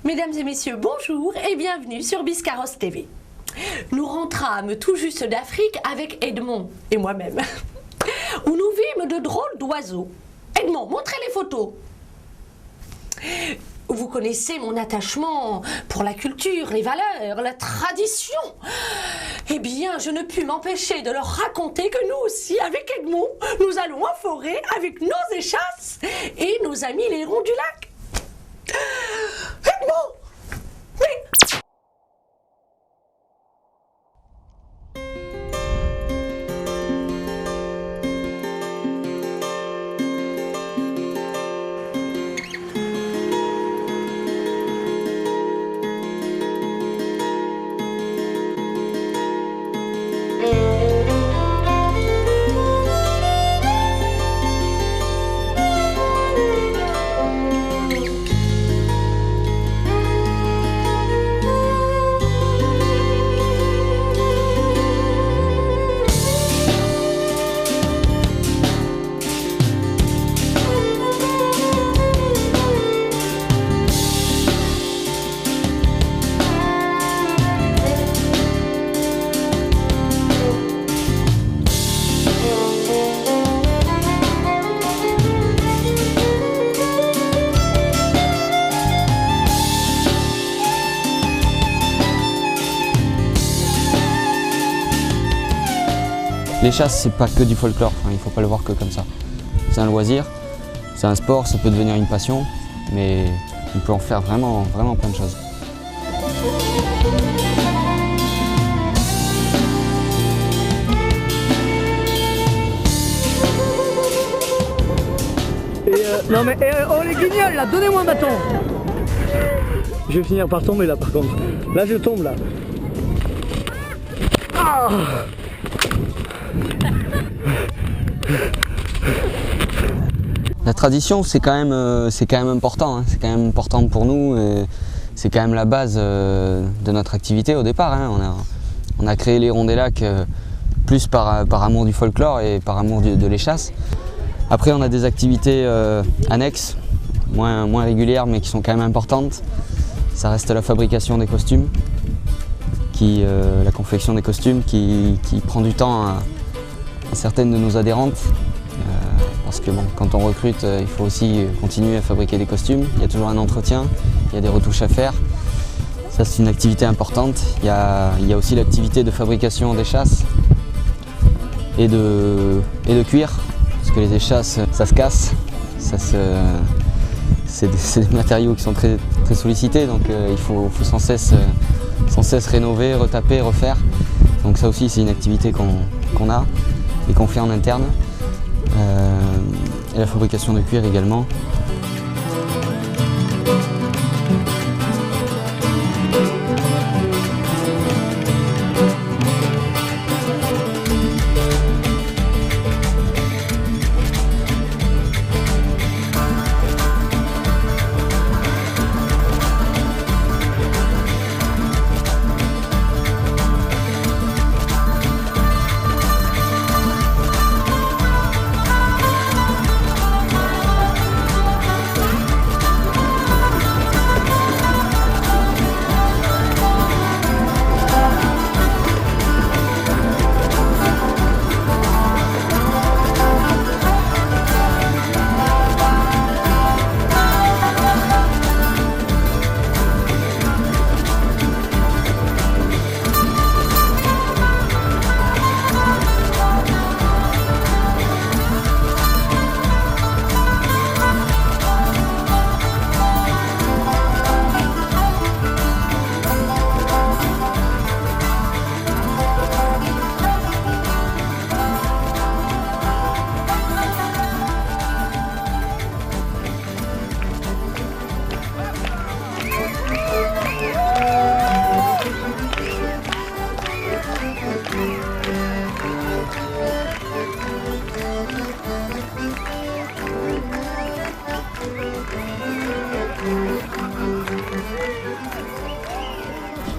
Mesdames et messieurs, bonjour et bienvenue sur Biscarrosse TV. Nous rentrâmes tout juste d'Afrique avec Edmond et moi-même, où nous vîmes de drôles d'oiseaux. Edmond, montrez les photos. Vous connaissez mon attachement pour la culture, les valeurs, la tradition. Eh bien, je ne pus m'empêcher de leur raconter que nous aussi, avec Edmond, nous allons en forêt avec nos échasses et nos amis les hérons du lac. Edmond! Mais... Les chasses, c'est pas que du folklore, il faut pas le voir que comme ça. C'est un loisir, c'est un sport, ça peut devenir une passion, mais on peut en faire vraiment plein de choses. Non mais oh les guignols là, donnez-moi un bâton. Je vais finir par tomber là par contre. Là je tombe là. Ah. La tradition, c'est quand même important, hein. C'est quand même important pour nous. C'est quand même la base de notre activité au départ. Hein. On a créé les Hérons des Lacs plus par amour du folklore et par amour de l'échasse. Après, on a des activités annexes, moins régulières, mais qui sont quand même importantes. Ça reste la fabrication des costumes, la confection des costumes qui prend du temps à certaines de nos adhérentes. Parce que bon, quand on recrute, il faut aussi continuer à fabriquer des costumes. Il y a toujours un entretien, il y a des retouches à faire. Ça, c'est une activité importante. Il y a aussi l'activité de fabrication d'échasses et de cuir. Parce que les échasses, ça se casse. C'est des matériaux qui sont très sollicités, donc il faut sans cesse rénover, retaper, refaire. Donc ça aussi, c'est une activité qu'on a et qu'on fait en interne. Et la fabrication de cuir également.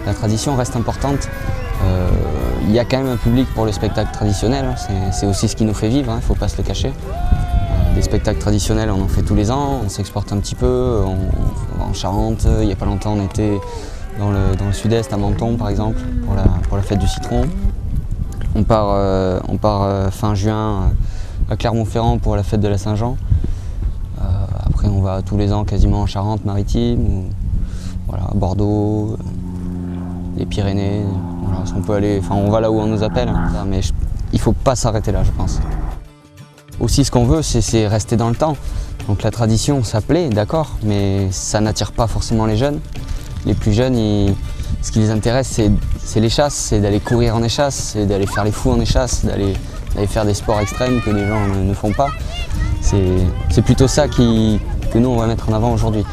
La tradition reste importante. Il y a quand même un public pour le spectacle traditionnel, c'est aussi ce qui nous fait vivre, il ne faut pas se le cacher. Des spectacles traditionnels, on en fait tous les ans, on s'exporte un petit peu, en Charente. Il n'y a pas longtemps, on était dans le sud-est, à Menton par exemple, pour la fête du citron. On part fin juin à Clermont-Ferrand pour la fête de la Saint-Jean. Après, on va tous les ans quasiment en Charente-Maritime, ou voilà, à Bordeaux, les Pyrénées. Voilà, on peut aller, on va là où on nous appelle, hein, mais il ne faut pas s'arrêter là, je pense. Aussi, ce qu'on veut, c'est rester dans le temps. Donc la tradition, ça plaît, d'accord, mais ça n'attire pas forcément les jeunes. Les plus jeunes, ce qui les intéresse, c'est l'échasse, c'est d'aller courir en échasse, c'est d'aller faire les fous en échasse, d'aller faire des sports extrêmes que les gens ne font pas. C'est plutôt ça que nous, on va mettre en avant aujourd'hui.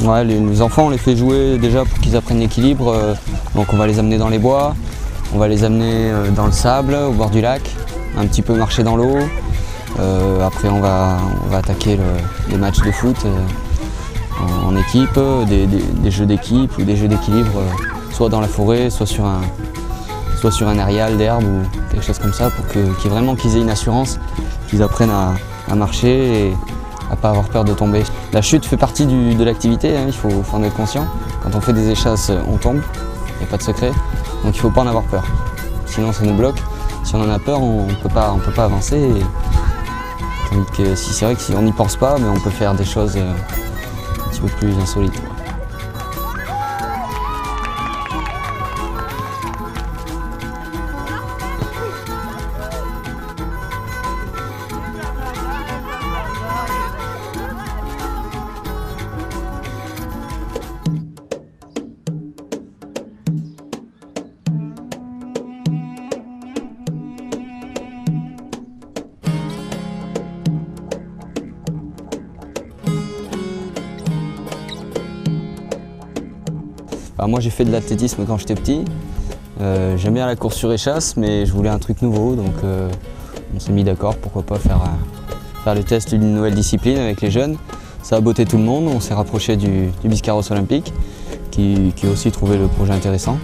Ouais, les enfants, on les fait jouer déjà pour qu'ils apprennent l'équilibre. Donc on va les amener dans les bois, on va les amener dans le sable, au bord du lac, un petit peu marcher dans l'eau. Après on va attaquer les matchs de foot en équipe, des jeux d'équipe ou des jeux d'équilibre, soit dans la forêt, soit sur un aérial d'herbe ou quelque chose comme ça, pour qu'ils aient une assurance, qu'ils apprennent à marcher et à ne pas avoir peur de tomber. La chute fait partie de l'activité, hein, il faut en être conscient. Quand on fait des échasses, on tombe, il n'y a pas de secret, donc il ne faut pas en avoir peur. Sinon ça nous bloque. Si on en a peur, on ne peut pas avancer. Tandis que c'est vrai que si on n'y pense pas, mais on peut faire des choses un petit peu plus insolites. Alors moi j'ai fait de l'athlétisme quand j'étais petit, j'aime bien la course sur échasse, mais je voulais un truc nouveau, donc on s'est mis d'accord, pourquoi pas faire le test d'une nouvelle discipline avec les jeunes. Ça a botté tout le monde, on s'est rapproché du Biscarrosse olympique, qui a aussi trouvé le projet intéressant.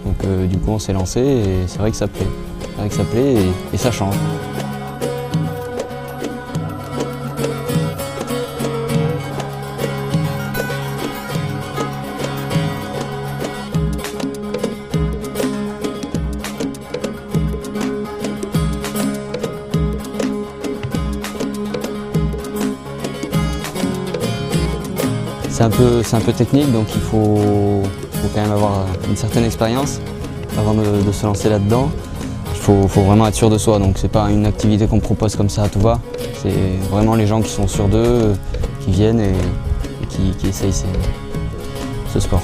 Donc du coup on s'est lancé et c'est vrai que ça plaît, et ça change. C'est un peu technique, donc il faut quand même avoir une certaine expérience avant de se lancer là-dedans. Il faut vraiment être sûr de soi, donc c'est pas une activité qu'on propose comme ça à tout va. C'est vraiment les gens qui sont sûrs d'eux, qui viennent et qui essayent ce sport.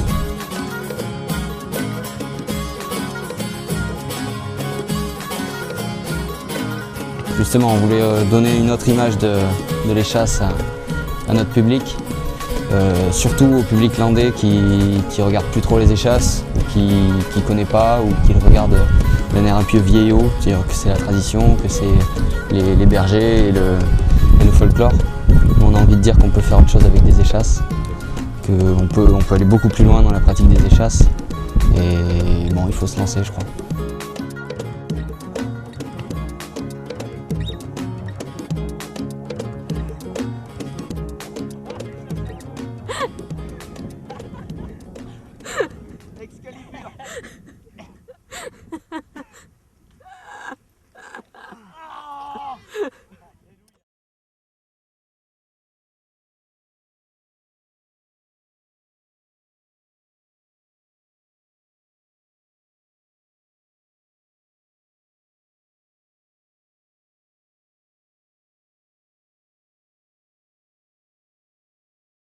Justement, on voulait donner une autre image de l'échasse à notre public. Surtout au public landais qui regarde plus trop les échasses, ou qui connaît pas, ou qui le regarde d'un air un peu vieillot, c'est-à-dire que c'est la tradition, que c'est les bergers et le folklore. On a envie de dire qu'on peut faire autre chose avec des échasses, qu'on peut aller beaucoup plus loin dans la pratique des échasses, et bon, il faut se lancer, je crois.